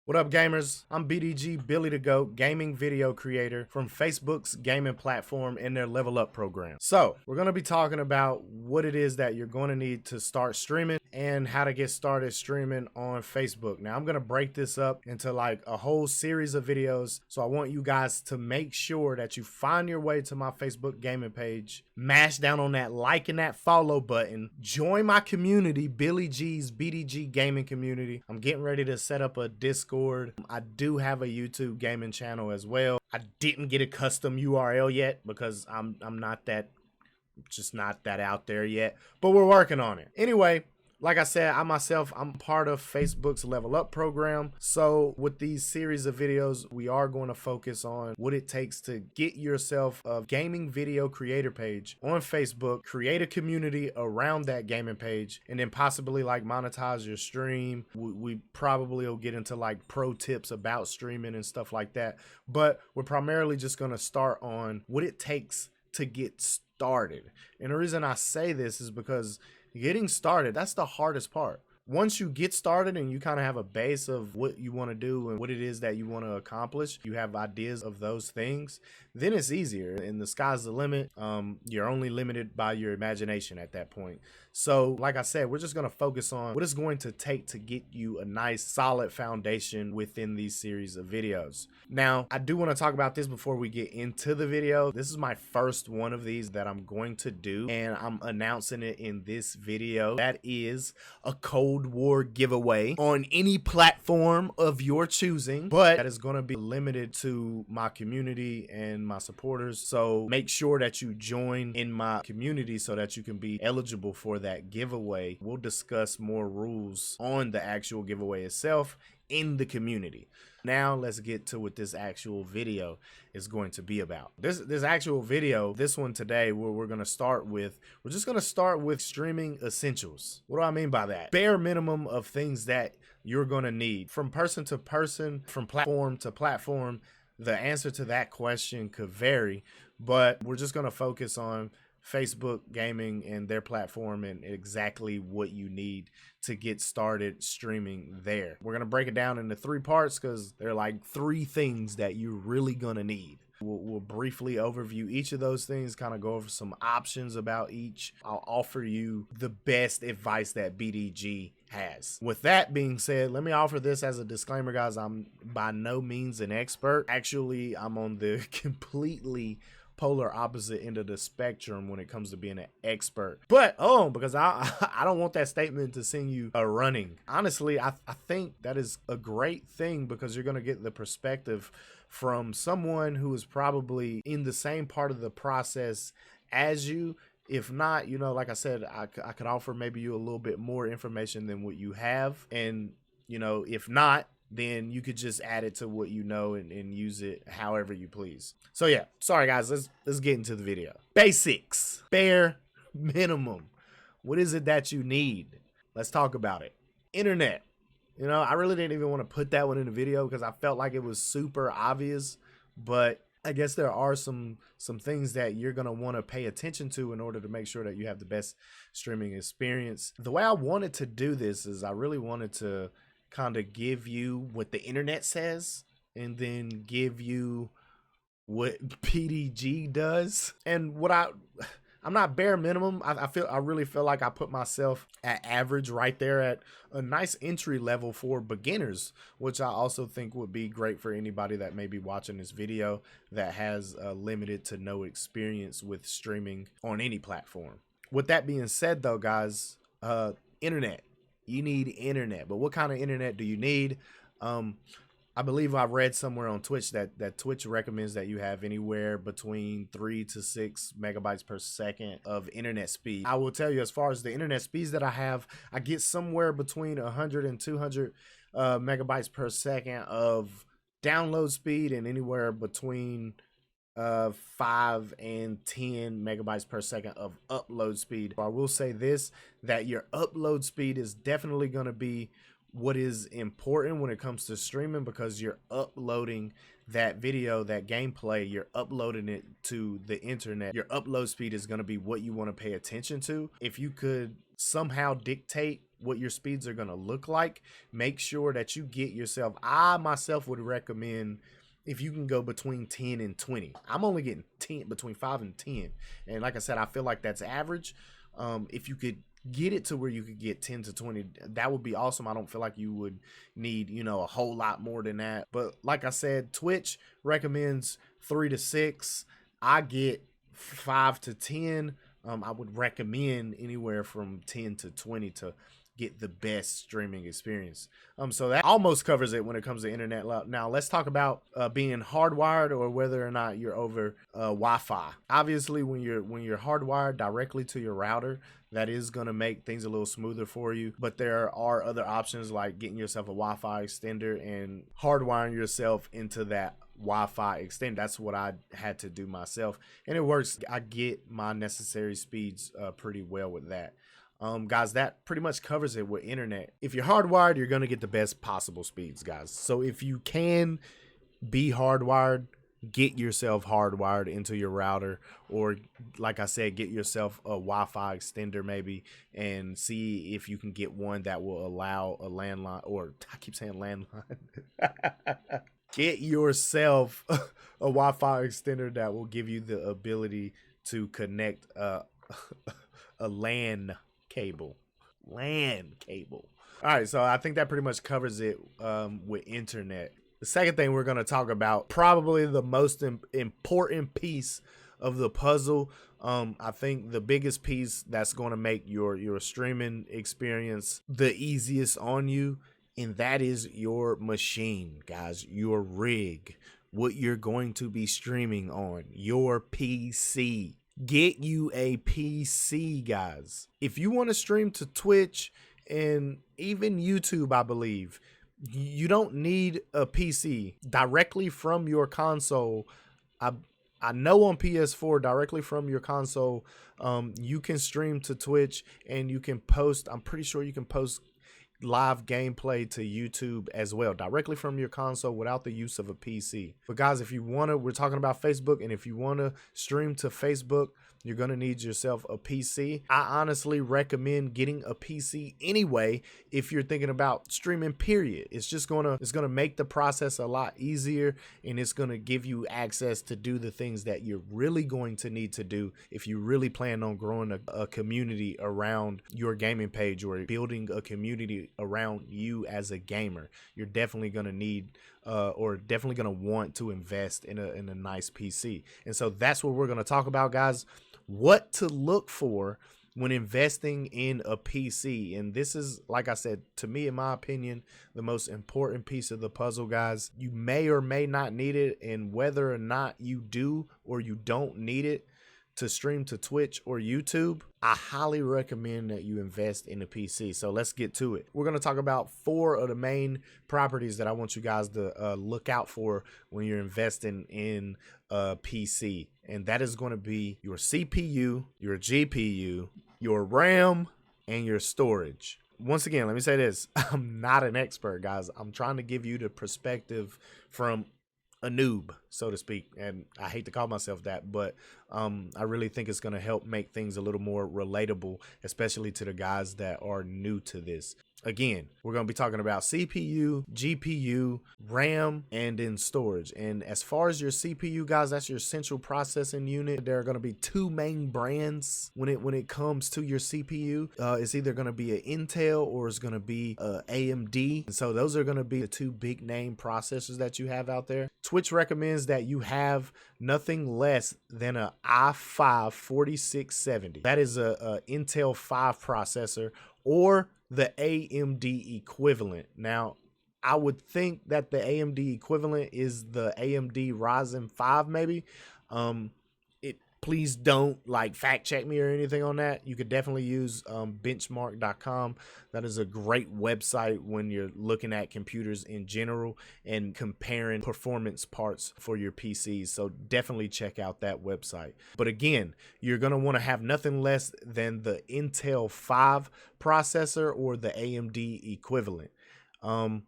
What up, gamers? I'm BDG Billy the Goat, gaming video creator from Facebook's gaming platform and their Level Up program. So, we're going to be talking about what it is that you're going to need to start streaming and how to get started streaming on Facebook. Now, I'm going to break this up into like a whole series of videos. So, I want you guys to make sure that you find your way to my Facebook gaming page, mash down on that like and that follow button, join my community, Billy G's BDG gaming community. I'm getting ready to set up a Discord. I do have a YouTube gaming channel as well. I didn't get a custom URL yet because I'm not that, just not that out there yet, but we're working on it. Anyway, like I said, I'm part of Facebook's Level Up program. So with these series of videos, we are going to focus on what it takes to get yourself a gaming video creator page on Facebook, create a community around that gaming page, and then possibly like monetize your stream. We probably will get into like pro tips about streaming and stuff like that. But we're primarily just going to start on what it takes to get started. And the reason I say this is because getting started, that's the hardest part. Once you get started and you kind of have a base of what you want to do and what it is that you want to accomplish, you have ideas of those things, then it's easier and the sky's the limit. You're only limited by your imagination at that point. So like I said, we're just going to focus on what it's going to take to get you a nice solid foundation within these series of videos. Now, I do want to talk about this before we get into the video. This is my first one of these that I'm going to do, and I'm announcing it in this video. That is a Cold War giveaway on any platform of your choosing, but that is going to be limited to my community and my supporters. So make sure that you join in my community so that you can be eligible for that giveaway. We'll discuss more rules on the actual giveaway itself in the community. Now let's get to what this actual video is going to be about. This actual video, this one today, where we're going to start with, we're just going to start with streaming essentials. What do I mean by that? Bare minimum of things that you're going to need from person to person, from platform to platform. The answer to that question could vary, but we're just going to focus on Facebook gaming and their platform and exactly what you need to get started streaming there. We're going to break it down into 3 parts because there are like 3 things that you're really going to need. We'll briefly overview each of those things, kind of go over some options about each. I'll offer you the best advice that BDG has. With that being said, let me offer this as a disclaimer, guys. I'm by no means an expert. Actually, I'm on the completely polar opposite end of the spectrum when it comes to being an expert. But because I don't want that statement to send you a running. Honestly, I think that is a great thing because you're going to get the perspective from someone who is probably in the same part of the process as you. If not, you know, like I said, I could offer maybe you a little bit more information than what you have. And, you know, if not, then you could just add it to what you know and use it however you please. So yeah, sorry guys, let's get into the video. Basics, bare minimum. What is it that you need? Let's talk about it. Internet. You know, I really didn't even want to put that one in the video because I felt like it was super obvious, but I guess there are some things that you're going to want to pay attention to in order to make sure that you have the best streaming experience. The way I wanted to do this is I really wanted to kind of give you what the internet says and then give you what PDG does. And what I'm not bare minimum. I really feel like I put myself at average right there at a nice entry level for beginners, which I also think would be great for anybody that may be watching this video that has limited to no experience with streaming on any platform. With that being said though, guys, internet. You need internet, but what kind of internet do you need? I believe I read somewhere on Twitch that Twitch recommends that you have anywhere between 3 to 6 megabytes per second of internet speed. I will tell you, as far as the internet speeds that I have, I get somewhere between 100 and 200 megabytes per second of download speed and anywhere between 5 and 10 megabytes per second of upload speed. I will say this, that your upload speed is definitely going to be what is important when it comes to streaming because you're uploading that video, that gameplay, you're uploading it to the internet. Your upload speed is going to be what you want to pay attention to. If you could somehow dictate what your speeds are going to look like, make sure that you get yourself, I myself would recommend, if you can go between 10 and 20. I'm only getting 10, between 5 and 10. And like I said, I feel like that's average. If you could get it to where you could get 10 to 20, that would be awesome. I don't feel like you would need, you know, a whole lot more than that. But like I said, Twitch recommends 3 to 6. I get 5 to 10. I would recommend anywhere from 10 to 20 to get the best streaming experience. So that almost covers it when it comes to internet. Now let's talk about being hardwired, or whether or not you're over Wi-Fi. Obviously, when you're hardwired directly to your router, that is going to make things a little smoother for you. But there are other options, like getting yourself a Wi-Fi extender and hardwiring yourself into that Wi-Fi extender. That's what I had to do myself, and it works. I get my necessary speeds pretty well with that. Guys, that pretty much covers it with internet. If you're hardwired, you're going to get the best possible speeds, guys. So if you can be hardwired, get yourself hardwired into your router, or like I said, get yourself a Wi-Fi extender maybe, and see if you can get one that will allow a landline, or I keep saying landline. Get yourself a Wi-Fi extender that will give you the ability to connect a LAN cable. LAN cable. All right, so I think that pretty much covers it with internet. The second thing we're going to talk about, probably the most important piece of the puzzle. I think the biggest piece that's going to make your streaming experience the easiest on you, and that is your machine, guys, your rig, what you're going to be streaming on, your PC. Get you a PC, guys. If you want to stream to Twitch and even YouTube, I believe, you don't need a PC. Directly from your console, I know on PS4, directly from your console, you can stream to Twitch, and you can post, I'm pretty sure you can post live gameplay to YouTube as well, directly from your console without the use of a PC. But guys, if you want to, we're talking about Facebook, and if you want to stream to Facebook, you're going to need yourself a PC. I honestly recommend getting a PC anyway if you're thinking about streaming, period. It's going to make the process a lot easier, and it's going to give you access to do the things that you're really going to need to do if you really plan on growing a community around your gaming page, or building a community around you as a gamer. You're definitely going to need or definitely going to want to invest in a nice PC. And so that's what we're going to talk about, guys. What to look for when investing in a PC. And this is, like I said, to me, in my opinion, the most important piece of the puzzle, guys. You may or may not need it, and whether or not you do or you don't need it to stream to Twitch or YouTube, I highly recommend that you invest in a PC. So let's get to it. We're going to talk about 4 of the main properties that I want you guys to look out for when you're investing in a PC. And that is going to be your CPU, your GPU, your RAM, and your storage. Once again, let me say this. I'm not an expert, guys. I'm trying to give you the perspective from a noob, so to speak, and I hate to call myself that, but I really think it's going to help make things a little more relatable, especially to the guys that are new to this. Again, we're going to be talking about CPU, GPU, RAM, and then storage. And as far as your CPU, guys, that's your central processing unit. There are going to be 2 main brands when it comes to your CPU. It's either going to be an Intel or it's going to be AMD. And so those are going to be the 2 big name processors that you have out there. Twitch recommends that you have nothing less than an i5 4670. That is a Intel 5 processor, or the AMD equivalent. Now, I would think that the AMD equivalent is the AMD Ryzen 5 maybe. Please don't fact check me or anything on that. You could definitely use benchmark.com. That is a great website when you're looking at computers in general and comparing performance parts for your PCs. So definitely check out that website. But again, you're going to want to have nothing less than the Intel 5 processor or the AMD equivalent. Now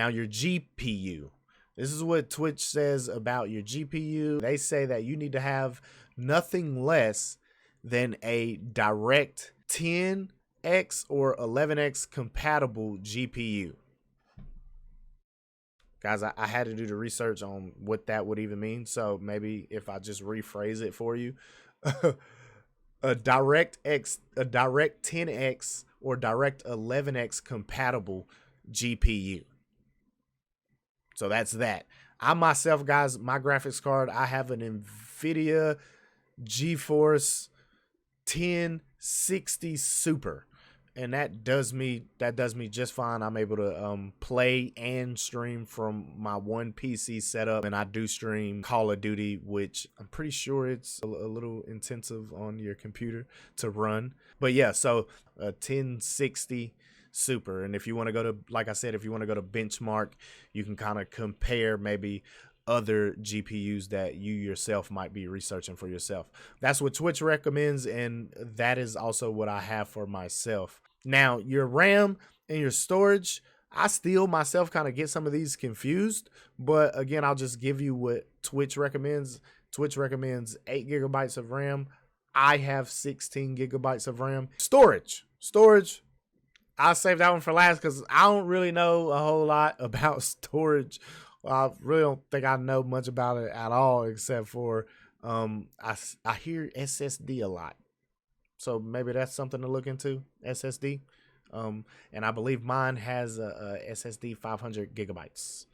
your GPU. This is what Twitch says about your GPU. They say that you need to have nothing less than a direct 10 DirectX or 11X compatible GPU. Guys, I had to do the research on what that would even mean. So maybe if I just rephrase it for you, a Direct 10X or Direct 11X compatible GPU. So that's that. I myself, guys, my graphics card, I have an NVIDIA GeForce 1060 Super. And that does me just fine. I'm able to play and stream from my one PC setup, and I do stream Call of Duty, which I'm pretty sure it's a little intensive on your computer to run. But yeah, so a 1060 Super, and if you want to go to, like I said, if you want to go to benchmark, you can kind of compare maybe other GPUs that you yourself might be researching for yourself. That's what Twitch recommends, and that is also what I have for myself. Now, your RAM and your storage, I still myself kind of get some of these confused, but again, I'll just give you what Twitch recommends. Twitch recommends 8 gigabytes of RAM. I have 16 gigabytes of RAM. Storage, I'll save that one for last because I don't really know a whole lot about storage. I really don't think I know much about it at all, except for I hear SSD a lot. So maybe that's something to look into, SSD. And I believe mine has a SSD 500 gigabytes,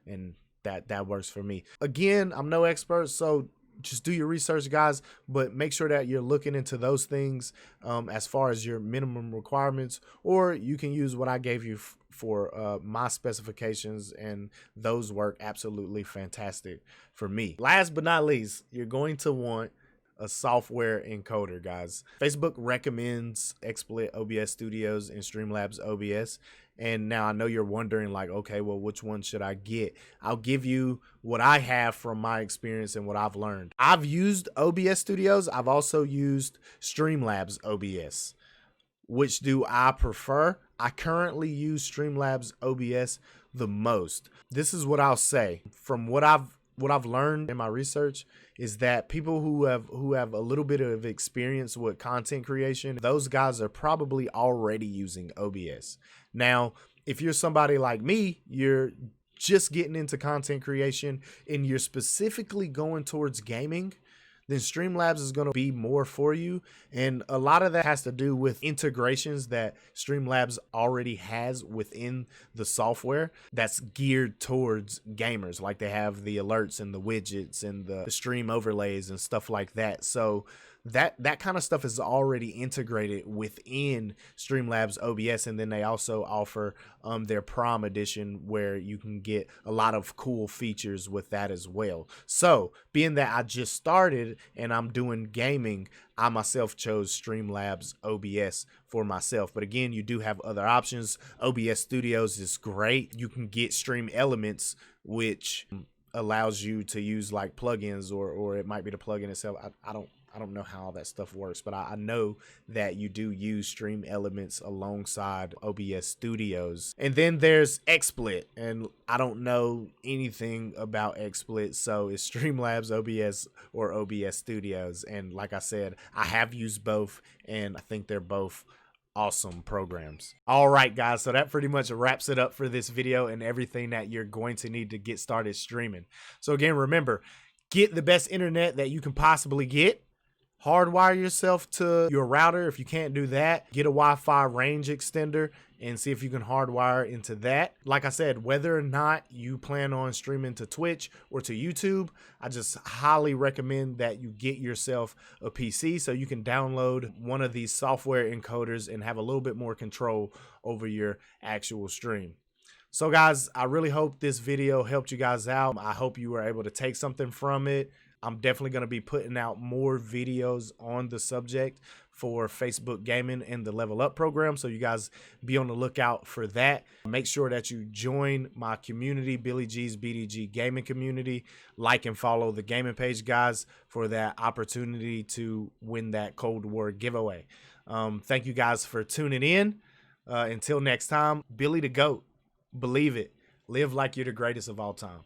and that works for me. Again, I'm no expert, so just do your research, guys, but make sure that you're looking into those things as far as your minimum requirements, or you can use what I gave you for my specifications, and those work absolutely fantastic for me. Last but not least, you're going to want a software encoder, guys. Facebook recommends XSplit OBS Studios and Streamlabs OBS. And now I know you're wondering, like, okay, well, which one should I get? I'll give you what I have from my experience and what I've learned. I've used OBS Studios. I've also used Streamlabs OBS. Which do I prefer? I currently use Streamlabs OBS the most. This is what I'll say. From what I've learned in my research is that people who have a little bit of experience with content creation, those guys are probably already using OBS. Now, if you're somebody like me, you're just getting into content creation and you're specifically going towards gaming, then Streamlabs is going to be more for you. And a lot of that has to do with integrations that Streamlabs already has within the software that's geared towards gamers. Like they have the alerts and the widgets and the stream overlays and stuff like that. So that kind of stuff is already integrated within Streamlabs OBS, and then they also offer their Prime edition where you can get a lot of cool features with that as well. So being that I just started and I'm doing gaming, I myself chose Streamlabs OBS for myself. But again, you do have other options. OBS Studios is great. You can get Stream Elements, which allows you to use like plugins, or it might be the plugin itself. I don't know how all that stuff works, but I know that you do use Stream Elements alongside OBS Studios. And then there's XSplit, and I don't know anything about XSplit, so it's Streamlabs OBS or OBS Studios. And like I said, I have used both, and I think they're both awesome programs. All right, guys, so that pretty much wraps it up for this video and everything that you're going to need to get started streaming. So again, remember, get the best internet that you can possibly get. Hardwire yourself to your router. If you can't do that, get a Wi-Fi range extender and see if you can hardwire into that. Like I said, whether or not you plan on streaming to Twitch or to YouTube, I just highly recommend that you get yourself a PC so you can download one of these software encoders and have a little bit more control over your actual stream. So guys, I really hope this video helped you guys out. I hope you were able to take something from it. I'm definitely going to be putting out more videos on the subject for Facebook Gaming and the Level Up program, so you guys be on the lookout for that. Make sure that you join my community, Billy G's BDG Gaming community. Like and follow the gaming page, guys, for that opportunity to win that Cold War giveaway. Thank you guys for tuning in. Until next time, Billy the GOAT. Believe it. Live like you're the greatest of all time.